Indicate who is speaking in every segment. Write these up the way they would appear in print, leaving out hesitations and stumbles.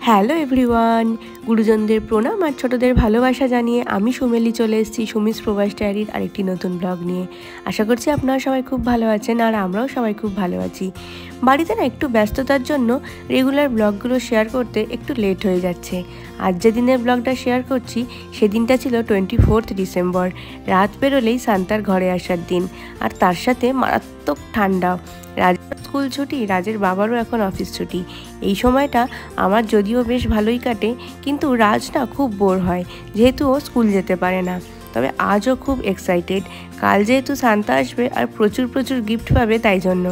Speaker 1: Hello everyone, গুরুজনদের প্রণাম আর ছোটদের ভালোবাসা জানিয়ে আমি সুমেলি চলে এসেছি সুমিস প্রবাস ডায়েরির আরেকটি নতুন ব্লগ নিয়ে। আশা করছি আপনারা সবাই খুব ভালো আছেন আর আমরাও সবাই খুব ভালো আছি। বাড়িতে না একটু ব্যস্ততার জন্য রেগুলার ব্লগগুলো শেয়ার করতে একটু লেট হয়ে যাচ্ছে। আজ যে দিনের ব্লগটা শেয়ার করছি সেদিনটা ছিল 24 ডিসেম্বর। রাত বেরোলেই সান্তার ঘরে আসার দিন, আর তার সাথে মারাত্মক ঠান্ডা। রাজের স্কুল ছুটি, রাজের বাবারও এখন অফিস ছুটি। এই সময়টা আমার যদিও বেশ ভালোই কাটে, কিন্তু রাজ না খুব বোর হয় যেহেতু ও স্কুল যেতে পারে না। তবে আজও খুব এক্সাইটেড, কাল যেহেতু সান্তা আসবে আর প্রচুর গিফট পাবে, তাই জন্য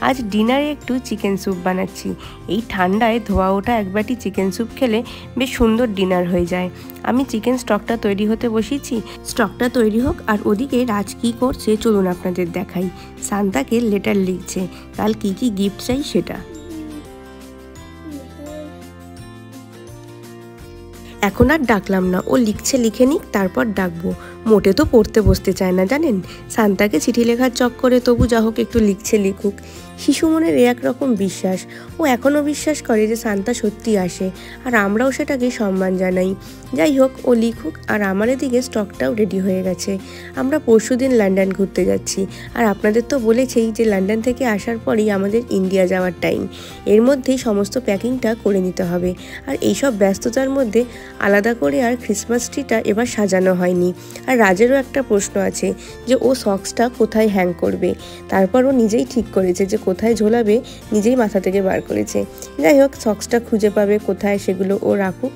Speaker 1: আজ ডিনারে একটু চিকেন স্যুপ বানাচ্ছি। এই ঠান্ডায় ধোয়া ওঠা এক বাটি চিকেন স্যুপ খেলে বেশ সুন্দর ডিনার হয়ে যায়। আমি চিকেন স্টকটা তৈরি হতে বসিয়েছি, স্টকটা তৈরি হোক আর ওদিকে রাজ কী করছে চলুন আপনাদের দেখাই। সান্তাকে লেটার লিখছে, কাল কী কী গিফট চাই সেটা। এখন আর ডাকলাম না, ও লিখছে, লিখে নিক তারপর ডাকবো। মোটে তো পড়তে বসতে চায় না জানেন। সান্তাকে চিঠি লেখার চক্করে তবু যা হোক একটু লিখছে, লিখুক। শিশু মনের একরকম বিশ্বাস, ও এখনও বিশ্বাস করে যে সান্তা সত্যি আসে, আর আমরাও সেটাকে সম্মান জানাই। যাই হোক, ও লিখুক। আর আমার এদিকে স্টকটাও রেডি হয়ে গেছে। আমরা পরশুদিন লন্ডন ঘুরতে যাচ্ছি, আর আপনাদের তো বলেছেই যে লন্ডন থেকে আসার পরেই আমাদের ইন্ডিয়া যাওয়ার টাইম। এর মধ্যেই সমস্ত প্যাকিংটা করে নিতে হবে। আর এইসব ব্যস্ততার মধ্যে আলাদা করে আর ক্রিসমাস ট্রিটা এবার সাজানো হয়নি। আর রাজেরও একটা প্রশ্ন আছে যে ও সক্সটা কোথায় হ্যাং করবে। তারপর ও নিজেই ঠিক করেছে যে কোথায় ঝোলাবে, নিজেই মাথা থেকে বার করেছে। যাই হোক, সক্সটা খুঁজে পাবে কোথায়, সেগুলো ও রাখুক।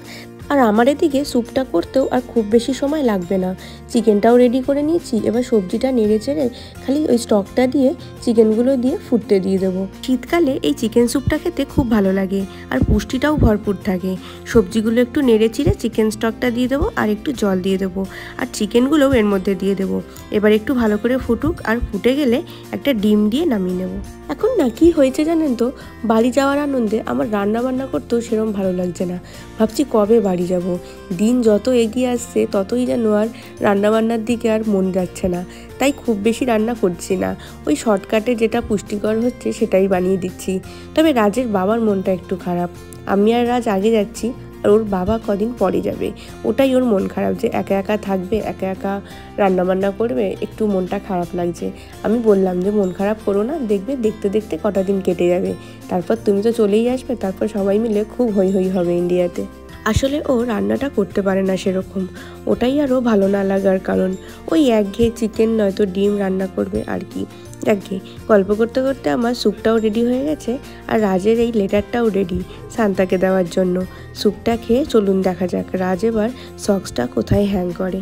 Speaker 1: আর আমার এদিকে স্যুপটা করতেও আর খুব বেশি সময় লাগবে না। চিকেনটাও রেডি করে নিয়েছি, এবার সবজিটা নেড়ে চেড়ে খালি ওই স্টকটা দিয়ে চিকেনগুলো দিয়ে ফুটতে দিয়ে দেবো। শীতকালে এই চিকেন স্যুপটা খেতে খুব ভালো লাগে আর পুষ্টিটাও ভরপুর থাকে। সবজিগুলো একটু নেড়ে চিড়ে চিকেন স্টকটা দিয়ে দেবো আর একটু জল দিয়ে দেবো, আর চিকেনগুলোও এর মধ্যে দিয়ে দেবো। এবার একটু ভালো করে ফুটুক, আর ফুটে গেলে একটা ডিম দিয়ে নামিয়ে নেব। এখন না কি হয়েছে জানেন তো, বাড়ি যাওয়ার আনন্দে আমার রান্না বান্না করতেও সেরকম ভালো লাগছে না। ভাবছি কবে বাড়ি যাব। দিন যত এগিয়ে আসছে ততই যেন আর রান্নাবান্নার দিকে আর মন যাচ্ছে না। তাই খুব বেশি রান্না করছি না, ওই শর্টকাটে যেটা পুষ্টিকর হচ্ছে সেটাই বানিয়ে দিচ্ছি। তবে রাজের বাবার মনটা একটু খারাপ। আমি আর রাজ আগে যাচ্ছি আর ওর বাবা কদিন পরে যাবে। ওটাই ওর মন খারাপ, যে একা একা থাকবে, একা একা রান্নাবান্না করবে, একটু মনটা খারাপ লাগছে। আমি বললাম যে মন খারাপ করো না, দেখবে দেখতে দেখতে কটা দিন কেটে যাবে, তারপর তুমি তো চলেই আসবে, তারপর সবাই মিলে খুব হই হই হবে ইন্ডিয়াতে। আসলে ও রান্নাটা করতে পারে না সেরকম, ওটাই আরও ভালো না লাগার কারণ। ওই একঘেয়ে চিকেন নয়তো ডিম রান্না করবে আর কি। যাকে গল্প করতে করতে আমার স্যুপটাও রেডি হয়ে গেছে, আর রাজের এই লেটারটাও রেডি সান্তাকে দেওয়ার জন্য। স্যুপটা খেয়ে চলুন দেখা যাক রাজ এবার সক্সটা কোথায় হ্যাং করে।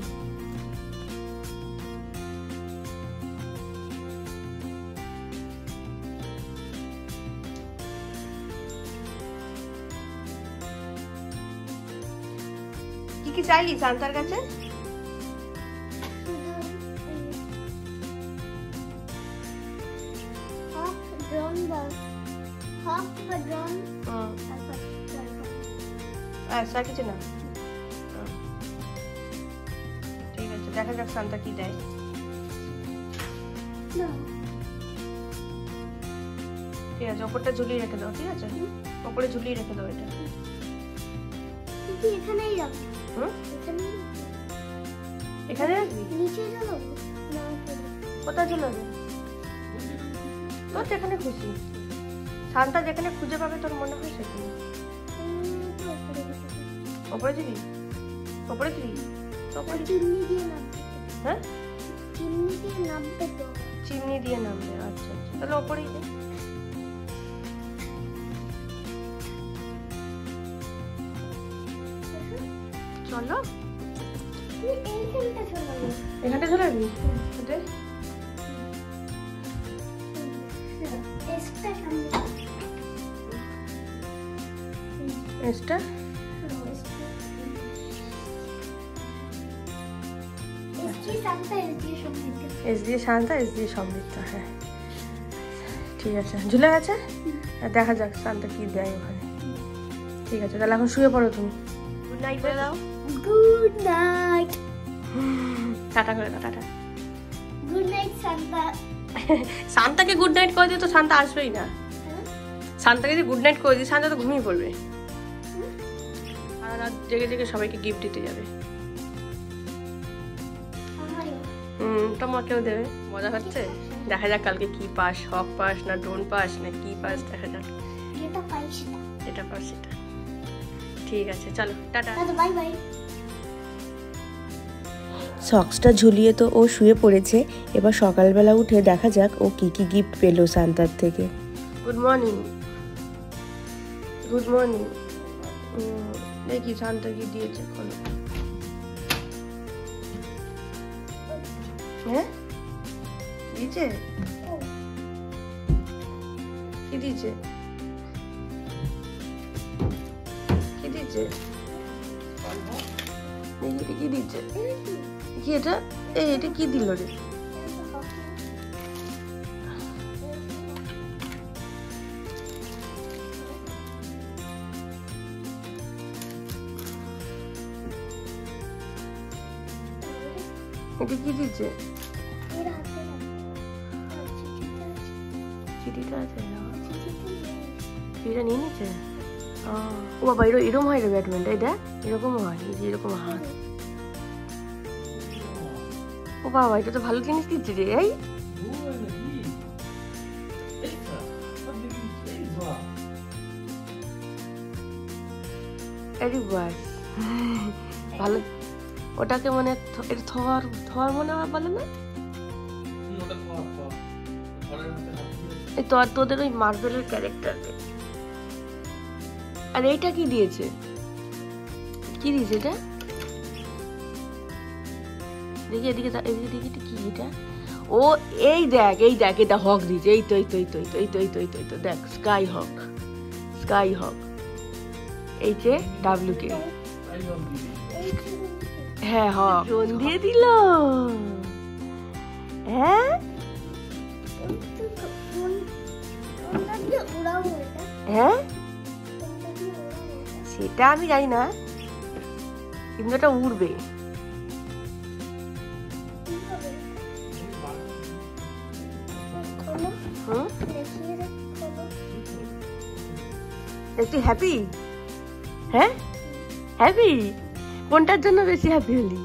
Speaker 1: কি চাইলি সান্তার কাছে? আচ্ছা, কিছু না, ঠিক আছে, দেখা যাক সান্তা কি দেয়। ঠিক আছে, ওপরটা ঝুলিয়ে রেখে দাও। ঠিক আছে, ওপরে ঝুলিয়ে রেখে দাও এটা।
Speaker 2: এখানেই যাবো।
Speaker 1: এখানে আসবি?
Speaker 2: নিচে যাবো।
Speaker 1: কোথায় চলে যাবে? তোর যেখানে খুশি, সান্তা যেখানে খুঁজে পাবে তোর মনে হয় সেখানে। ওপরে দিবি? ওপরে দিবি?
Speaker 2: চিমনি দিয়ে নামবে।
Speaker 1: হ্যাঁ,
Speaker 2: চিমনি দিয়ে নামবে তো।
Speaker 1: চিমনি দিয়ে নামবে, আচ্ছা আচ্ছা, তাহলে ওপরেই দে। চলো, এখানটা ঝোলাবি। এসটা এস দিয়ে শান্তা, এস দিয়ে সমৃদ্ধা। হ্যাঁ ঠিক আছে, ঝুলে গেছে। দেখা যাক শান্তা কি দেয় ওখানে। ঠিক আছে, তাহলে এখন শুয়ে পড়ো তুমি। গুড নাইট বলে দাও।
Speaker 2: Good night.
Speaker 1: টাটা করে দাও, টাটা।
Speaker 2: Good night Shanta.
Speaker 1: শান্তাকে গুড নাইট করে দিয়ে তো শান্তা আসবেই না। শান্তাকে যদি গুড নাইট করে দিই শান্তা তো ঘুমিয়ে পড়বে। সারা রাত জেগে জেগে সবাইকে গিফট দিতে যাবে। তোমাকেও দেবে। মজা হচ্ছে, দেখা যাক কালকে কি পাস, হক পাস না ড্রোন পাস না কি পাস, দেখা যাক। এটা পাস সেটা। ঠিক আছে, চলো টাটা,
Speaker 2: বাই বাই।
Speaker 1: সক্সটা ঝুলিয়ে তো ও শুয়ে পড়েছে। এবার সকালবেলা উঠে দেখা যাক ও কি কি গিফট পেলো সান্তার থেকে। Good morning. Good morning. দেখি সান্তা কি দিয়েছে, খোলো। হ্যাঁ দিয়েছে, কি দিয়েছে, কি দিয়েছে, দেখি কি দিচ্ছে, কি এটা, এটা কি দিল রে? এটা কি দিচ্ছে? চিঠিটা আছে, চিঠিটা নিয়ে নিচ্ছে। ও বাবা, এরকম হয় রে ব্যাডমিন্টন, এটা এরকম হয়, এরকম হাত। ও বাবা, এটা তো ভালো জিনিস দিচ্ছে রে। এই বাস ভালো, ওটাকে মানে এটা থর থর মনে হয়, বলে না? এই তো, আর তোদের ওই মার্বেলের ক্যারেক্টার। আর এইটা কি দিয়েছে, কি দিয়েছে এটা? দেখি এদিকে, এদিকে দেখি কি এটা। ও এই দেখ, এই দেখ, এটা হক দিয়েছে। এই তো, এই তো, এই তো, এই তো, এই তো, এই তো, এই তো, দেখ, স্কাই হক, স্কাই হক। এই যে ডাব্লিউ কে, হ্যাঁ হক ড্রোন দিয়ে দিল। হ্যাঁ হ্যাঁ, সেটা আমি জানি না, কিন্তু এটা উড়বে। একটু হ্যাপি? হ্যাঁ হ্যাপি। কোনটার জন্য বেশি হ্যাপি হলি?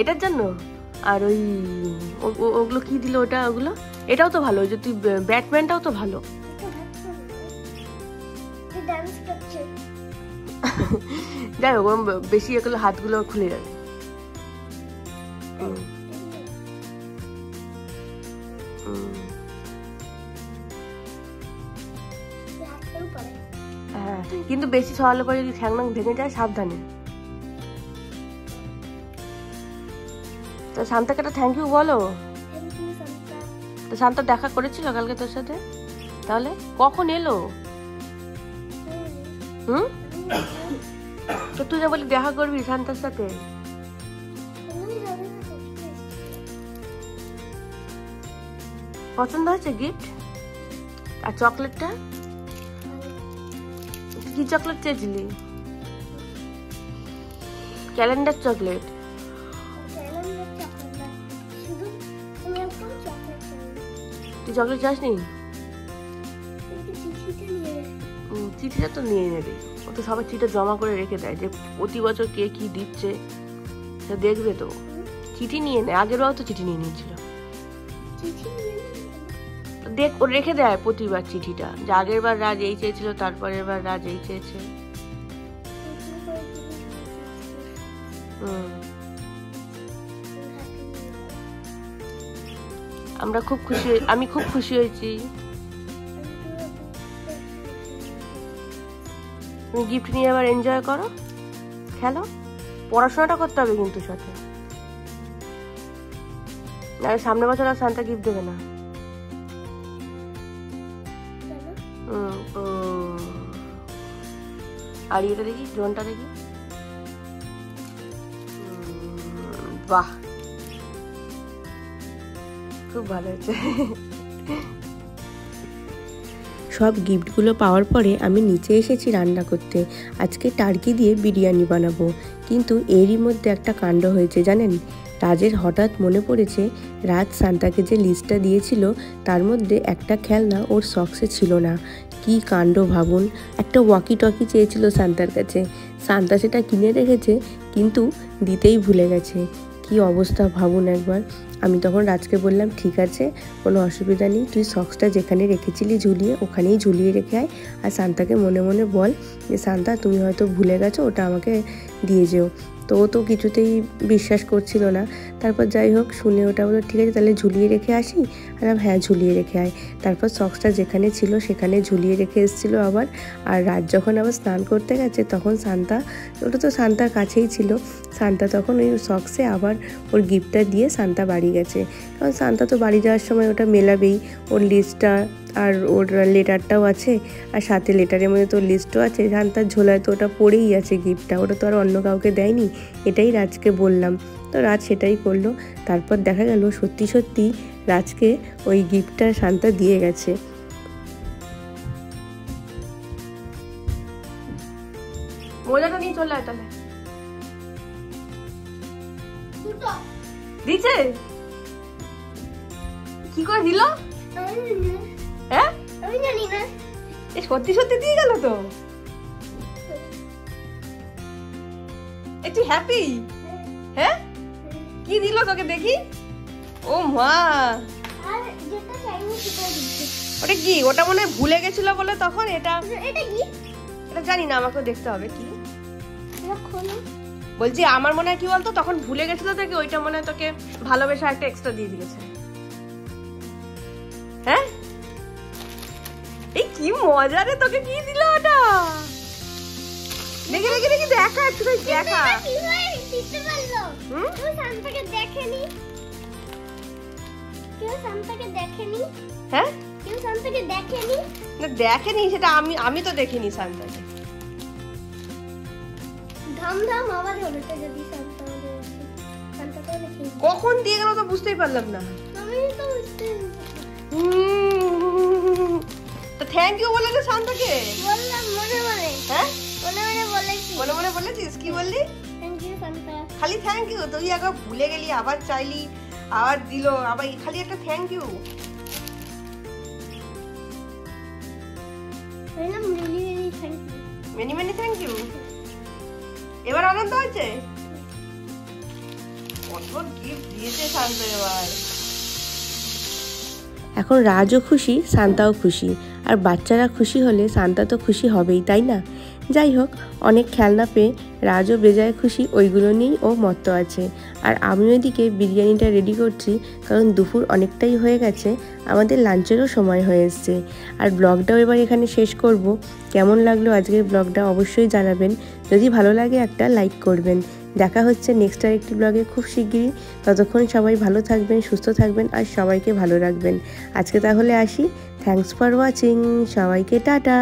Speaker 1: এটার জন্য? আর ওই ওগুলো কি দিল ওটা, ওগুলো এটাও তো ভালো, যে তুই ব্যাটম্যানটাও তো ভালো। যাই হোক, বেশি এগুলো হাতগুলো খুলে যাবে। হ্যাঁ, কিন্তু বেশি সরালে পরে যদি ঠ্যাং ভেঙে যায়, সাবধানে। তো শান্তাকে একটা থ্যাংক ইউ বলো। তো শান্তা দেখা করেছিল কালকে তোর সাথে? তাহলে কখন এলো? তো তুই না বলি দেখা করবি শান্তার সাথে? পছন্দ হয়েছে গিফট? আর চকলেটটা কি চকলেট চেয়েছিলি? Calendar chocolate. তুই চকলেট চাসনি? চিঠিটা তো নিয়ে নেবে, ও তো সবাই চিঠিটা জমা করে রেখে দেয়, যে প্রতি বছর কে কি দিচ্ছে সে দেখবে। তো চিঠি নিয়ে নেয়, আগেরও তো চিঠি নিয়ে নিয়েছিল। দেখ, ও রেখে দেয় প্রতিবার চিঠিটা, যে আগের বার রাজ এই চেয়েছিল, তারপরের বার রাজ এই চেয়েছে। আমরা খুব খুশি, আমি খুব খুশি হয়েছি। তুমি গিফট নিয়ে আবার এনজয় করো, খেলো, পড়াশোনাটা করতে হবে কিন্তু সাথে। আর সামনের বছর আর সান্তা গিফট দেবে না। আর এটা দেখি, ড্রোনটা দেখি। বাহ, খুব ভালো হয়েছে। সব গিফটগুলো পাওয়ার পরে আমি নিচে এসেছি রান্না করতে। আজকে টার্কি দিয়ে বিরিয়ানি বানাবো, কিন্তু এরই মধ্যে একটা কাণ্ড হয়েছে জানেন। রাজের হঠাৎ মনে পড়েছে রাজ সান্তাকে যে লিস্টটা দিয়েছিল তার মধ্যে একটা খেলনা ওর সক্সে ছিল না। কি কাণ্ড ভাবুন, একটা ওয়াকি টকি চেয়েছিল সান্তার কাছে, সান্তা সেটা কিনে রেখেছে কিন্তু দিতেই ভুলে গেছে। কি অবস্থা ভাবুন একবার। আমি তখন রাজকে বললাম, ঠিক আছে কোনো অসুবিধা নেই, তুই সক্সটা যেখানে রেখেছিলি ঝুলিয়ে ওখানেই ঝুলিয়ে রেখে আয়, আর সান্তাকে মনে মনে বল যে সান্তা তুমি হয়তো ভুলে গেছো, ওটা আমাকে দিয়ে যেও। তো ও তো কিছুতেই বিশ্বাস করছিল না। তারপর যাই হোক শুনে ওটা বলো ঠিক আছে তাহলে ঝুলিয়ে রেখে আসি। আর হ্যাঁ ঝুলিয়ে রেখে আয়। তারপর সক্সটা যেখানে ছিল সেখানে ঝুলিয়ে রেখে এসেছিলো আবার। আর রাত যখন আবার স্নান করতে গেছে তখন সান্তা, ওটা তো সান্তার কাছেই ছিল, সান্তা তখন ওই সক্সে আবার ওর গিফটটা দিয়ে সান্তা বাড়ি গেছে। কারণ সান্তা তো বাড়ি যাওয়ার সময় ওটা মেলাবেই, ওর লিস্টটা আর ওর লেটারটাও আছে, আর সাথে লেটারের মধ্যে তো লিস্টও আছে, সান্তার ঝোলায় তো ওটা পড়েই আছে গিফটটা, ওটা তো আর অন্য কাউকে দেয়নি। এটাই রাজকে বললাম, তো রাজ সেটাই করলো। তারপর দেখা গেল সত্যি সত্যি রাজকে ওই গিফটটা সান্তা দিয়ে গেছে। মজাটা নিয়ে চলে আয় তাহলে। দিছে কি করে দিল? হ্যাঁ
Speaker 2: আমি জানি না।
Speaker 1: সত্যি সত্যি দিয়ে গেল তো। একটু হ্যাপি? হ্যাঁ কি দিল তোকে দেখি? ও মা,
Speaker 2: আর যেটা চাইনি সেটা দিচ্ছে।
Speaker 1: ওটা কি? ওটা মনে হয় ভুলে গেছিল বলে তখন এটা
Speaker 2: কি?
Speaker 1: এটা জানি না, আমাকে দেখতে হবে কি।
Speaker 2: খোলো।
Speaker 1: বলছি আমার মনে হয় কি বলতো, তখন ভুলে গেছিল তোকে, ওইটা মনে হয় তোকে ভালোবেসে একটা এক্সট্রা দিয়ে দিয়েছে। হ্যাঁ এই কি মজা রে, তোকে কি দিল ওটা? দেখে দেখে দেখে দেখা, একটু দেখা।
Speaker 2: দিতে পারলো? কেউ সান্তাকে দেখেনি? কেউ সান্তাকে দেখেনি?
Speaker 1: হ্যাঁ
Speaker 2: কেউ সান্তাকে দেখেনি?
Speaker 1: না দেখেনি, সেটা আমি তো দেখিনি সান্তাকে।
Speaker 2: ধাম ধাম আওয়াজ হলো তো, যদি সান্তা হলে সান্তাকে দেখেনি।
Speaker 1: কখন দিয়ে গেল তো বুঝতেই পারলাম না।
Speaker 2: আমি তো বুঝতে
Speaker 1: তো থ্যাংক ইউ বলে দে সান্তাকে।
Speaker 2: বললাম মনে মনে।
Speaker 1: হ্যাঁ
Speaker 2: মনে মনে বলেছি।
Speaker 1: মনে মনে বলেছিস? কি বললি?
Speaker 2: Thank you Santa.
Speaker 1: খালি থ্যাংক ইউ? তুই একবার ভুলে গেলি, আবার চাইলি, আবার দিল, আবার খালি একটা থ্যাংক ইউ।
Speaker 2: বললাম really really thank you.
Speaker 1: Many many thank you. এবার আনন্দ হয়েছে? কত গিফট দিয়েছে সান্তা এবার। এখন রাজও খুশি, সান্তাও খুশি, আর বাচ্চারা খুশি হলে সান্তা তো খুশি হবেই, তাই না? যাই হোক, অনেক খেলনা পেয়ে রাজও বেজায় খুশি, ওইগুলো নিয়েই ও মত্ত আছে। আর আমি ওইদিকে বিরিয়ানিটা রেডি করছি, কারণ দুপুর অনেকটাই হয়ে গেছে, আমাদের লাঞ্চেরও সময় হয়ে এসছে। আর ব্লগটাও এবার এখানে শেষ করব। কেমন লাগলো আজকের ব্লগটা অবশ্যই জানাবেন, যদি ভালো লাগে একটা লাইক করবেন। দেখা হচ্ছে নেক্সট আরেকটি ব্লগে খুব শিগগিরই। ততক্ষণ সবাই ভালো থাকবেন, সুস্থ থাকবেন, আর সবাইকে ভালো রাখবেন। আজকে তাহলে আসি। থ্যাঙ্কস ফর ওয়াচিং, সবাইকে টাটা।